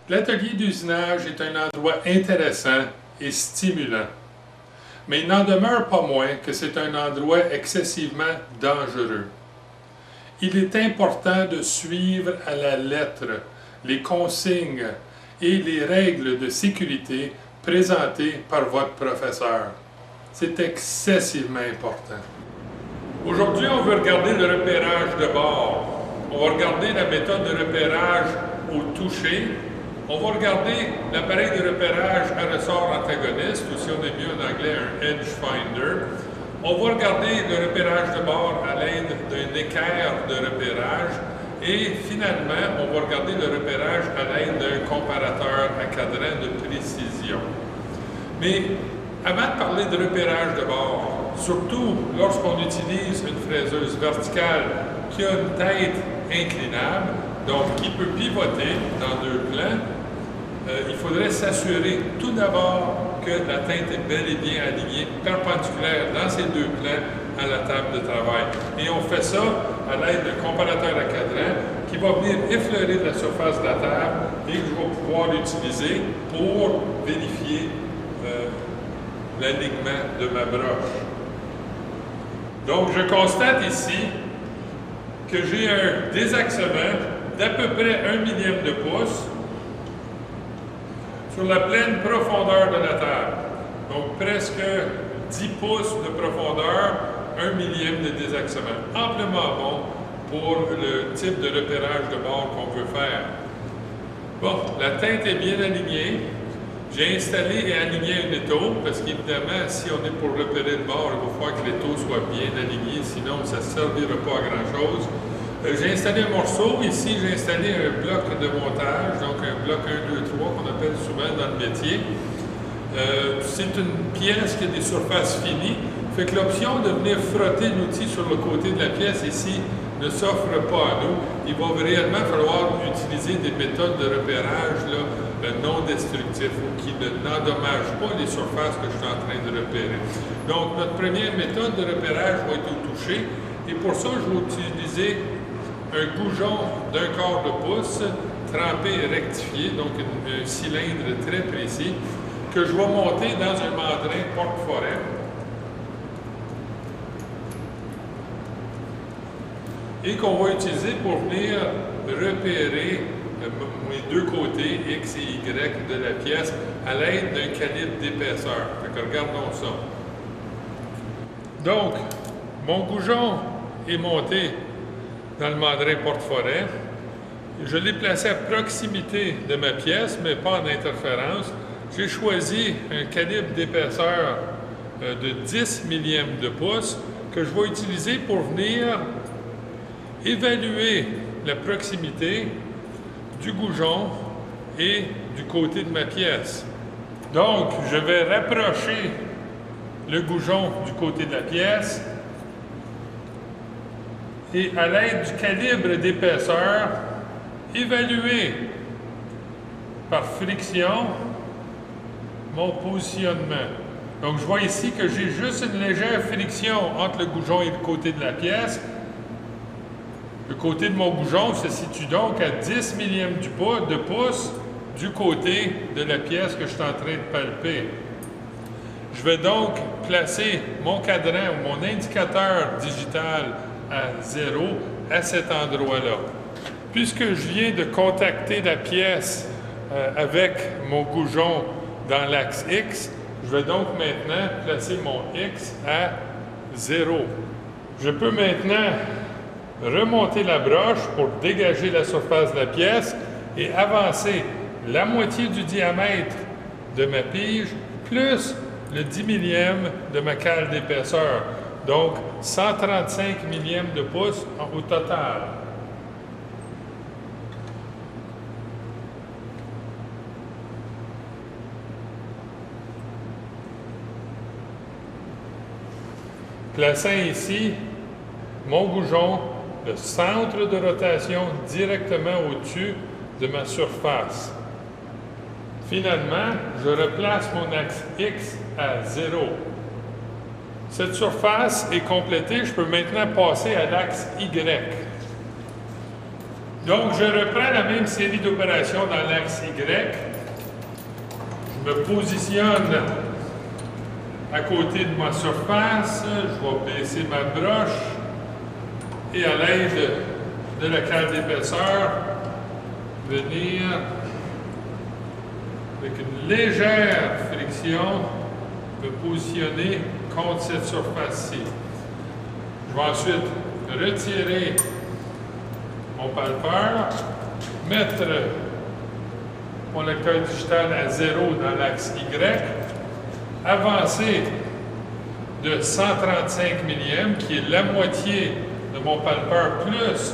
L'atelier d'usinage est un endroit intéressant et stimulant, mais il n'en demeure pas moins que c'est un endroit excessivement dangereux. Il est important de suivre à la lettre les consignes et les règles de sécurité présentées par votre professeur. C'est excessivement important. Aujourd'hui, on veut regarder le repérage de bord. On va regarder la méthode de repérage au toucher. On va regarder l'appareil de repérage à ressort antagoniste, ou si on est mieux en anglais, un edge finder. On va regarder le repérage de bord à l'aide d'un équerre de repérage. Et finalement, on va regarder le repérage à l'aide d'un comparateur à cadran de précision. Mais avant de parler de repérage de bord, surtout lorsqu'on utilise une fraiseuse verticale qui a une tête inclinable, donc qui peut pivoter dans deux plans, il faudrait s'assurer tout d'abord que la tête est bel et bien alignée, perpendiculaire dans ces deux plans à la table de travail. Et on fait ça à l'aide d'un comparateur à cadran qui va venir effleurer la surface de la table et que je vais pouvoir l'utiliser pour vérifier l'alignement de ma broche. Donc, je constate ici que j'ai un désaxement d'à peu près 1 millième de pouce sur la pleine profondeur de la table. Donc, presque 10 pouces de profondeur, 1 millième de désaxement. Amplement bon pour le type de repérage de bord qu'on veut faire. Bon, la tête est bien alignée. J'ai installé et aligné un étau, parce qu'évidemment, si on est pour repérer le bord, il va falloir que l'étau soit bien aligné, sinon ça ne servira pas à grand-chose. J'ai installé un morceau. Ici, j'ai installé un bloc de montage, donc un bloc 1, 2, 3 qu'on appelle souvent dans le métier. C'est une pièce qui a des surfaces finies, fait que l'option de venir frotter l'outil sur le côté de la pièce ici ne s'offre pas à nous. Il va réellement falloir utiliser des méthodes de repérage là, non destructifs ou qui n'endommagent pas les surfaces que je suis en train de repérer. Donc, notre première méthode de repérage va être au toucher. Et pour ça, je vais utiliser un goujon d'1/4 de pouce, trempé et rectifié, donc un cylindre très précis, que je vais monter dans un mandrin porte-forêt. Et qu'on va utiliser pour venir repérer les deux côtés X et Y de la pièce à l'aide d'un calibre d'épaisseur. Fait que regardons ça. Donc, mon goujon est monté dans le mandrin porte-forêt. Je l'ai placé à proximité de ma pièce, mais pas en interférence. J'ai choisi un calibre d'épaisseur de 10 millièmes de pouce que je vais utiliser pour venir évaluer la proximité du goujon et du côté de ma pièce. Donc, je vais rapprocher le goujon du côté de la pièce et à l'aide du calibre d'épaisseur, évaluer par friction mon positionnement. Donc, je vois ici que j'ai juste une légère friction entre le goujon et le côté de la pièce. Le côté de mon goujon se situe donc à 10 millièmes de pouce du côté de la pièce que je suis en train de palper. Je vais donc placer mon cadran ou mon indicateur digital à 0 à cet endroit-là. Puisque je viens de contacter la pièce avec mon goujon dans l'axe X, je vais donc maintenant placer mon X à 0. Je peux maintenant remonter la broche pour dégager la surface de la pièce et avancer la moitié du diamètre de ma pige plus le 10 millième de ma cale d'épaisseur. Donc, 135 millièmes de pouce au total. Plaçant ici mon goujon, le centre de rotation directement au-dessus de ma surface. Finalement, je replace mon axe X à 0. Cette surface est complétée, je peux maintenant passer à l'axe Y. Donc, je reprends la même série d'opérations dans l'axe Y. Je me positionne à côté de ma surface. Je vais baisser ma broche et à l'aide de la cale d'épaisseur, venir avec une légère friction me positionner contre cette surface-ci. Je vais ensuite retirer mon palpeur, mettre mon lecteur digital à 0 dans l'axe Y, avancer de 135 millièmes, qui est la moitié de mon palpeur, plus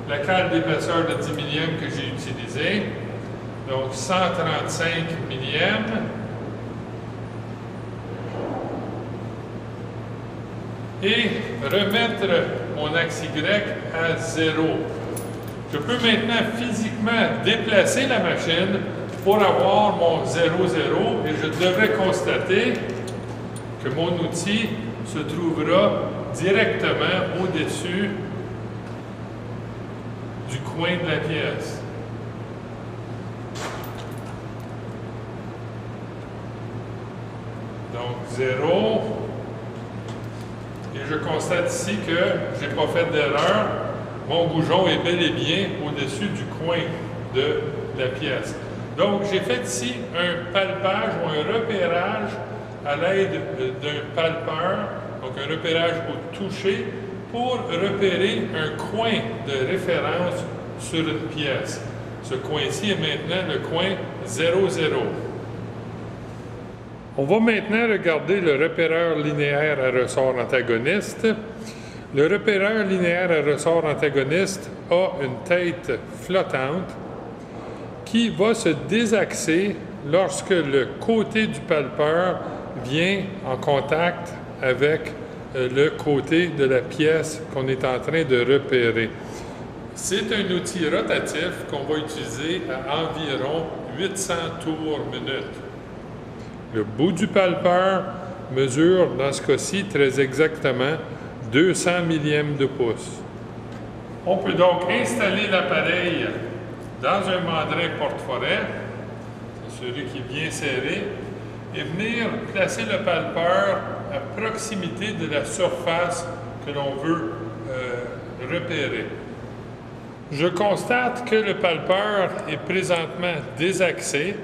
la cale d'épaisseur de 10 millièmes que j'ai utilisée. Donc 135 millièmes. Et remettre mon axe Y à 0. Je peux maintenant physiquement déplacer la machine pour avoir mon 0, 0 et je devrais constater que mon outil se trouvera directement au-dessus du coin de la pièce. Donc 0. Et je constate ici que je n'ai pas fait d'erreur. Mon goujon est bel et bien au-dessus du coin de la pièce. Donc, j'ai fait ici un palpage ou un repérage à l'aide d'un palpeur, donc un repérage au toucher, pour repérer un coin de référence sur une pièce. Ce coin-ci est maintenant le coin 0, 0. On va maintenant regarder le repéreur linéaire à ressort antagoniste. Le repéreur linéaire à ressort antagoniste a une tête flottante qui va se désaxer lorsque le côté du palpeur vient en contact avec le côté de la pièce qu'on est en train de repérer. C'est un outil rotatif qu'on va utiliser à environ 800 tours minute. Le bout du palpeur mesure, dans ce cas-ci, très exactement 200 millièmes de pouce. On peut donc installer l'appareil dans un mandrin porte-forêt, c'est celui qui est bien serré, et venir placer le palpeur à proximité de la surface que l'on veut repérer. Je constate que le palpeur est présentement désaxé.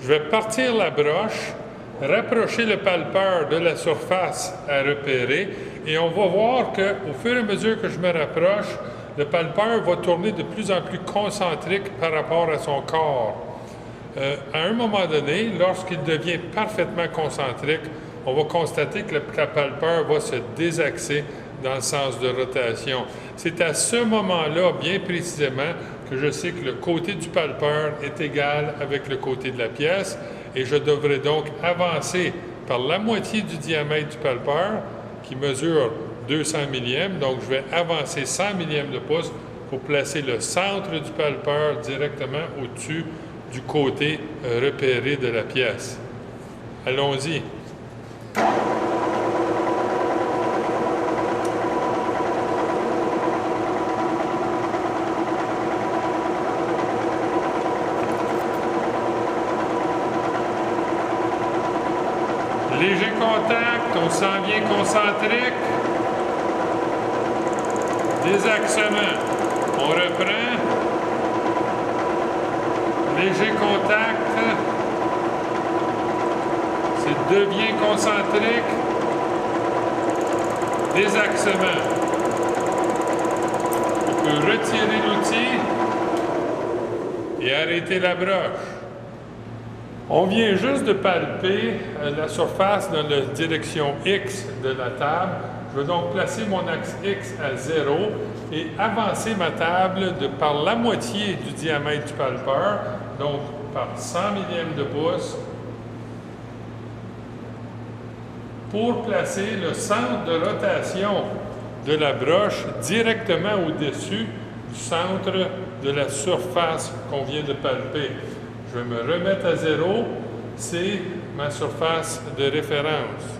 Je vais partir la broche, rapprocher le palpeur de la surface à repérer, et on va voir qu'au fur et à mesure que je me rapproche, le palpeur va tourner de plus en plus concentrique par rapport à son corps. À un moment donné, lorsqu'il devient parfaitement concentrique, on va constater que le palpeur va se désaxer dans le sens de rotation. C'est à ce moment-là, bien précisément, que je sais que le côté du palpeur est égal avec le côté de la pièce, et je devrais donc avancer par la moitié du diamètre du palpeur, qui mesure 200 millièmes, donc je vais avancer 100 millièmes de pouce pour placer le centre du palpeur directement au-dessus du côté repéré de la pièce. Allons-y. Léger contact, on s'en vient concentrique. Désaxement. On reprend. Léger contact. C'est devient concentrique. Désaxement. On peut retirer l'outil et arrêter la broche. On vient juste de palper la surface dans la direction X de la table. Je vais donc placer mon axe X à 0 et avancer ma table par la moitié du diamètre du palpeur, donc par 100 millièmes de pouce, pour placer le centre de rotation de la broche directement au-dessus du centre de la surface qu'on vient de palper. Je vais me remettre à 0, c'est ma surface de référence.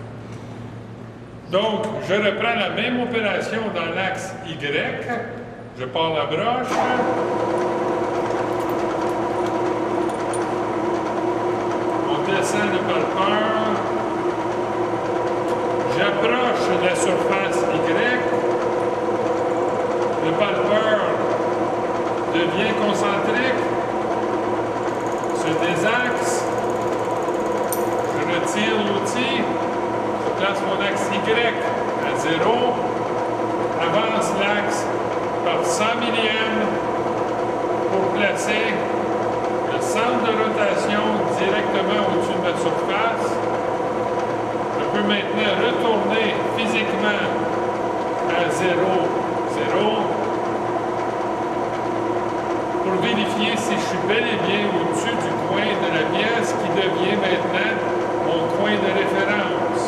Donc, je reprends la même opération dans l'axe Y. Je pars la broche. On descend le palpeur. J'approche la surface Y. Le palpeur devient concentrique, se désaxe. Je retire l'outil. Je place mon axe Y à 0. Avance l'axe par 100 millièmes pour placer le centre de rotation directement au-dessus de ma surface. Je peux maintenant retourner physiquement à 0, 0 pour vérifier si je suis bel et bien au-dessus du coin de la pièce qui devient maintenant mon coin de référence.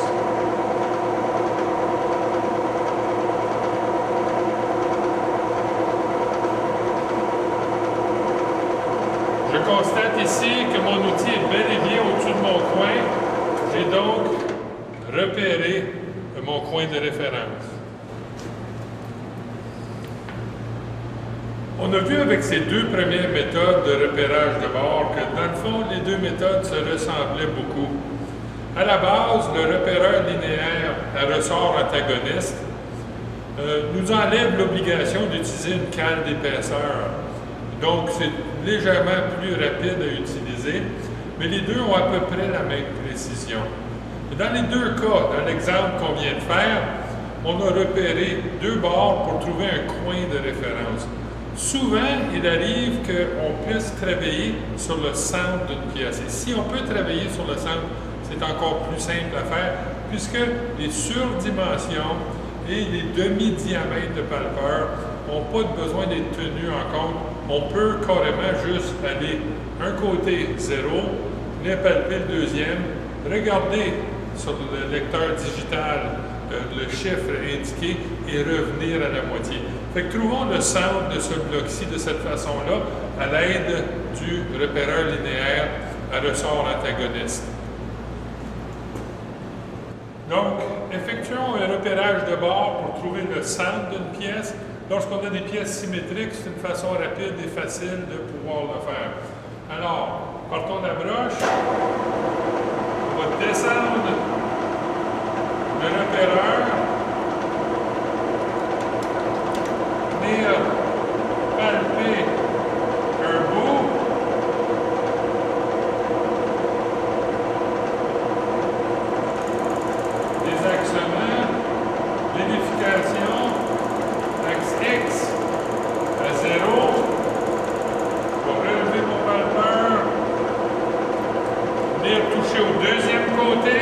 Je constate ici que mon outil est bel et bien au-dessus de mon coin. J'ai donc repéré mon coin de référence. On a vu avec ces deux premières méthodes de repérage de bord que, dans le fond, les deux méthodes se ressemblaient beaucoup. À la base, le repéreur linéaire à ressort antagoniste nous enlève l'obligation d'utiliser une cale d'épaisseur. Donc, c'est légèrement plus rapide à utiliser, mais les deux ont à peu près la même précision. Dans les deux cas, dans l'exemple qu'on vient de faire, on a repéré deux bords pour trouver un coin de référence. Souvent, il arrive qu'on puisse travailler sur le centre d'une pièce. Et si on peut travailler sur le centre, c'est encore plus simple à faire, puisque les surdimensions et les demi-diamètres de palpeur n'ont pas besoin d'être tenus en compte. On peut carrément juste aller un côté 0, venir palper le deuxième, regarder sur le lecteur digital le chiffre indiqué et revenir à la moitié. Fait que trouvons le centre de ce bloc-ci de cette façon-là à l'aide du repéreur linéaire à ressort antagoniste. Donc, effectuons un repérage de bord pour trouver le centre d'une pièce. Lorsqu'on a des pièces symétriques, c'est une façon rapide et facile de pouvoir le faire. Alors, partons la broche. On va descendre le repéreur. Venir palper un bout. Désaxement. Vérification. Axe X à 0. Je vais relever mon palpeur. Venir toucher au deuxième côté.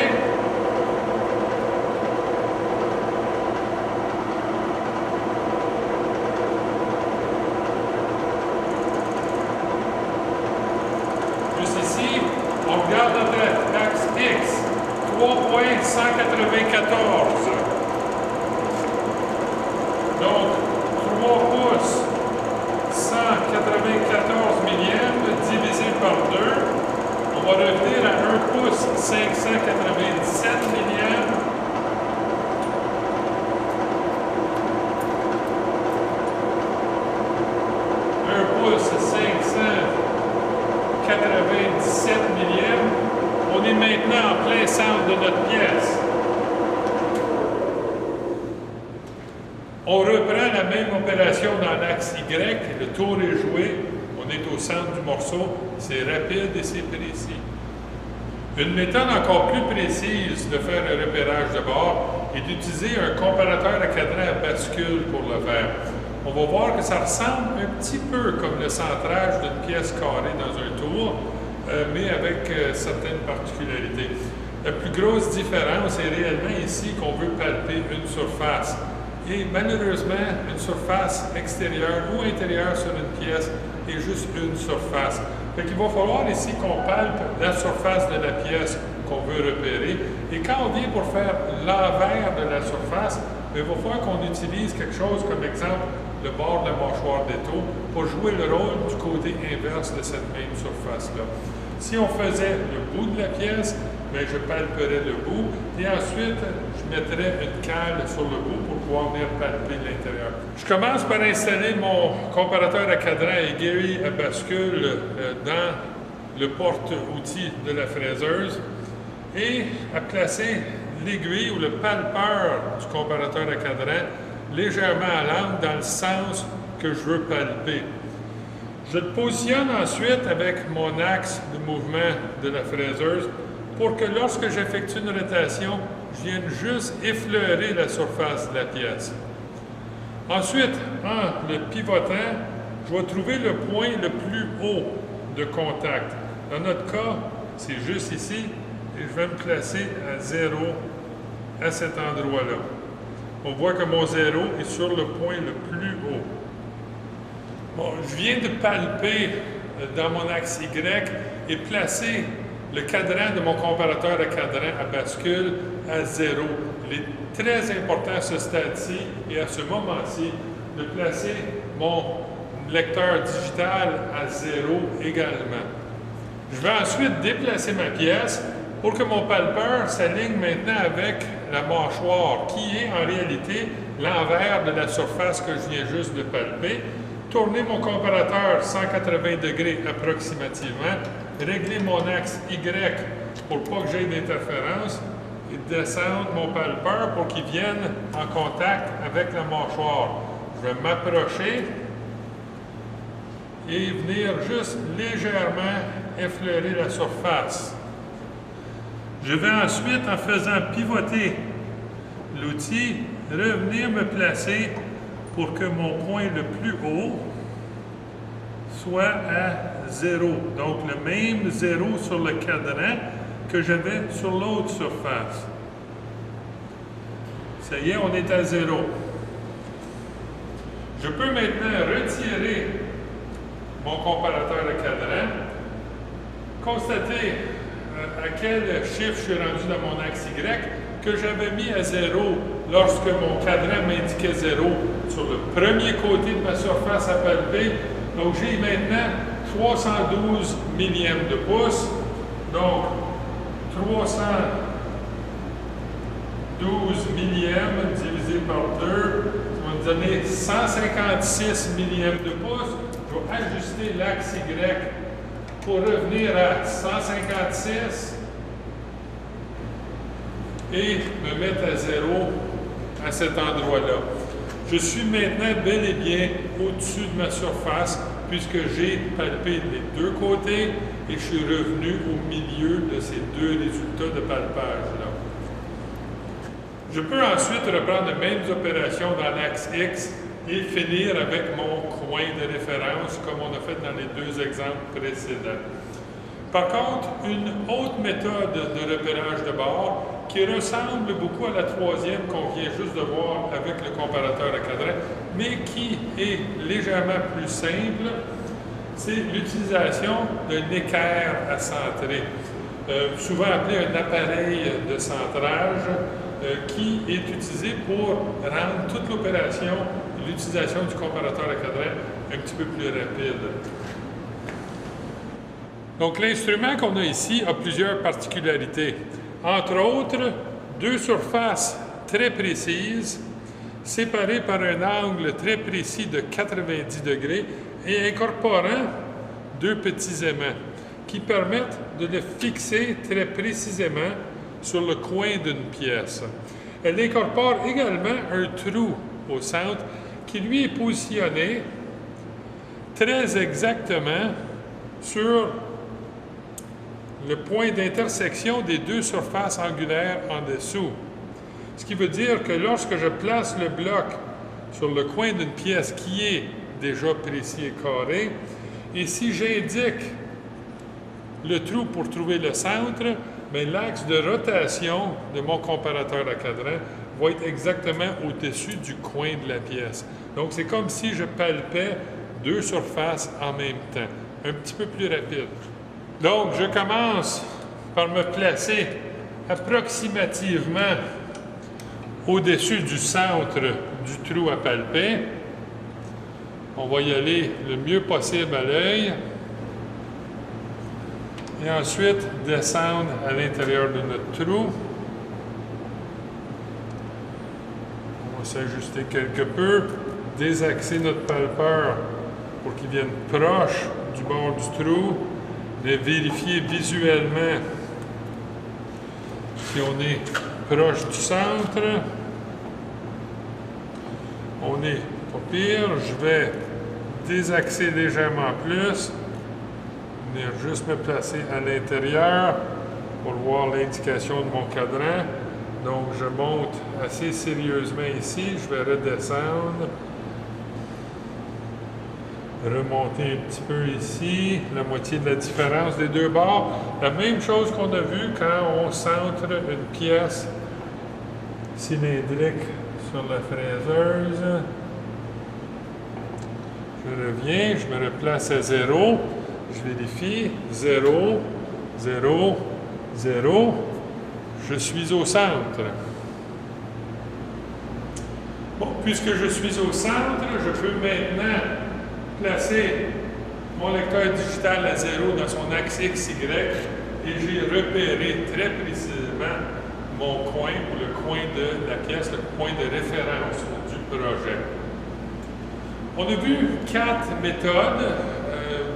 Juste ici, on regarde notre axe X. 3,194. Donc, 3 pouces, 194 millièmes divisé par 2. On va revenir à 1 pouce, 597 millièmes. Un pouce, 597 millièmes. On est maintenant en plein centre de notre pièce. On reprend la même opération dans l'axe Y, le tour est joué, on est au centre du morceau, c'est rapide et c'est précis. Une méthode encore plus précise de faire un repérage de bord est d'utiliser un comparateur à cadran à bascule pour le faire. On va voir que ça ressemble un petit peu comme le centrage d'une pièce carrée dans un tour, mais avec certaines particularités. La plus grosse différence est réellement ici qu'on veut palper une surface. Et malheureusement, une surface extérieure ou intérieure sur une pièce est juste une surface. Fait qu'il va falloir ici qu'on palpe la surface de la pièce qu'on veut repérer. Et quand on vient pour faire l'envers de la surface, il va falloir qu'on utilise quelque chose comme exemple le bord de la mâchoire d'étau pour jouer le rôle du côté inverse de cette même surface-là. Si on faisait le bout de la pièce, mais je palperai le bout. Et ensuite, je mettrai une cale sur le bout pour pouvoir venir palper l'intérieur. Je commence par installer mon comparateur à cadran aiguille à bascule dans le porte-outils de la fraiseuse et à placer l'aiguille ou le palpeur du comparateur à cadran légèrement à l'angle dans le sens que je veux palper. Je le positionne ensuite avec mon axe de mouvement de la fraiseuse pour que lorsque j'effectue une rotation, je vienne juste effleurer la surface de la pièce. Ensuite, en le pivotant, je vais trouver le point le plus haut de contact. Dans notre cas, c'est juste ici, et je vais me placer à 0 à cet endroit-là. On voit que mon 0 est sur le point le plus haut. Bon, je viens de palper dans mon axe Y et placer le cadran de mon comparateur à cadran à bascule à 0. Il est très important à ce stade-ci et à ce moment-ci de placer mon lecteur digital à 0 également. Je vais ensuite déplacer ma pièce pour que mon palpeur s'aligne maintenant avec la mâchoire, qui est en réalité l'envers de la surface que je viens juste de palper. Tourner mon comparateur 180 degrés approximativement, régler mon axe Y pour pas que j'aie d'interférence et descendre mon palpeur pour qu'il vienne en contact avec la mâchoire. Je vais m'approcher et venir juste légèrement effleurer la surface. Je vais ensuite, en faisant pivoter l'outil, revenir me placer pour que mon point le plus haut soit à 0. Donc, le même 0 sur le cadran que j'avais sur l'autre surface. Ça y est, on est à 0. Je peux maintenant retirer mon comparateur de cadran, constater à quel chiffre je suis rendu dans mon axe Y, que j'avais mis à 0 lorsque mon cadran m'indiquait 0 sur le premier côté de ma surface à palper. Donc, j'ai maintenant 312 millièmes de pouce. Donc, 312 millièmes divisé par 2, ça va me donner 156 millièmes de pouce. Je vais ajuster l'axe Y pour revenir à 156 et me mettre à 0 à cet endroit-là. Je suis maintenant bel et bien au-dessus de ma surface puisque j'ai palpé les deux côtés et je suis revenu au milieu de ces deux résultats de palpage-là. Je peux ensuite reprendre les mêmes opérations dans l'axe X et finir avec mon coin de référence comme on a fait dans les deux exemples précédents. Par contre, une autre méthode de repérage de bord qui ressemble beaucoup à la troisième qu'on vient juste de voir avec le comparateur à cadran, mais qui est légèrement plus simple, c'est l'utilisation d'un équerre à centrer, souvent appelé un appareil de centrage, qui est utilisé pour rendre toute l'opération, l'utilisation du comparateur à cadran un petit peu plus rapide. Donc, l'instrument qu'on a ici a plusieurs particularités. Entre autres, deux surfaces très précises, séparées par un angle très précis de 90 degrés et incorporant deux petits aimants qui permettent de le fixer très précisément sur le coin d'une pièce. Elle incorpore également un trou au centre qui, lui, est positionné très exactement sur le point d'intersection des deux surfaces angulaires en dessous. Ce qui veut dire que lorsque je place le bloc sur le coin d'une pièce qui est déjà précis et carré, et si j'indique le trou pour trouver le centre, bien, l'axe de rotation de mon comparateur à cadran va être exactement au-dessus du coin de la pièce. Donc, c'est comme si je palpais deux surfaces en même temps, un petit peu plus rapide. Donc, je commence par me placer approximativement au-dessus du centre du trou à palper. On va y aller le mieux possible à l'œil. Et ensuite, descendre à l'intérieur de notre trou. On va s'ajuster quelque peu, désaxer notre palpeur pour qu'il vienne proche du bord du trou, de vérifier visuellement si on est proche du centre. On est pas pire. Je vais désaxer légèrement plus. Venir juste me placer à l'intérieur pour voir l'indication de mon cadran. Donc, je monte assez sérieusement ici. Je vais redescendre. Remonter un petit peu ici. La moitié de la différence des deux bords. La même chose qu'on a vu quand on centre une pièce cylindrique sur la fraiseuse. Je reviens, je me replace à 0. Je vérifie. 0, 0, 0. Je suis au centre. Bon, puisque je suis au centre, je peux maintenant placer mon lecteur digital à 0 dans son axe XY et j'ai repéré très précisément mon coin ou le coin de la pièce, le point de référence du projet. On a vu 4 méthodes,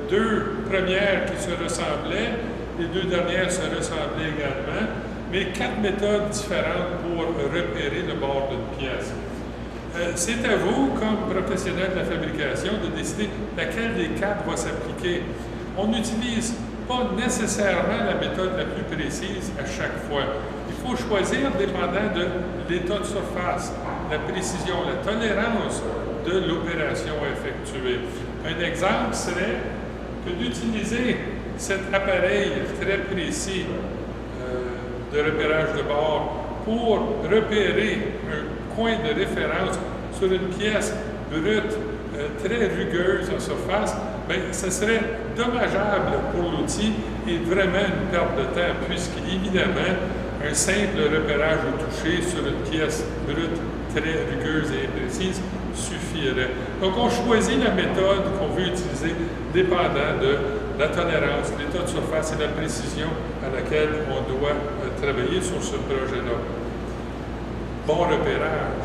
2 premières qui se ressemblaient, les 2 dernières se ressemblaient également, mais 4 méthodes différentes pour repérer le bord d'une pièce. C'est à vous, comme professionnel de la fabrication, de décider laquelle des 4 va s'appliquer. On n'utilise pas nécessairement la méthode la plus précise à chaque fois. Il faut choisir dépendant de l'état de surface, la précision, la tolérance de l'opération effectuée. Un exemple serait que d'utiliser cet appareil très précis de repérage de bord pour repérer un coin de référence sur une pièce brute très rugueuse en surface, bien, ce serait dommageable pour l'outil et vraiment une perte de temps, puisque évidemment, un simple repérage au toucher sur une pièce brute très rugueuse et imprécise suffirait. Donc, on choisit la méthode qu'on veut utiliser dépendant de la tolérance, l'état de surface et la précision à laquelle on doit travailler sur ce projet-là. Bon repérage.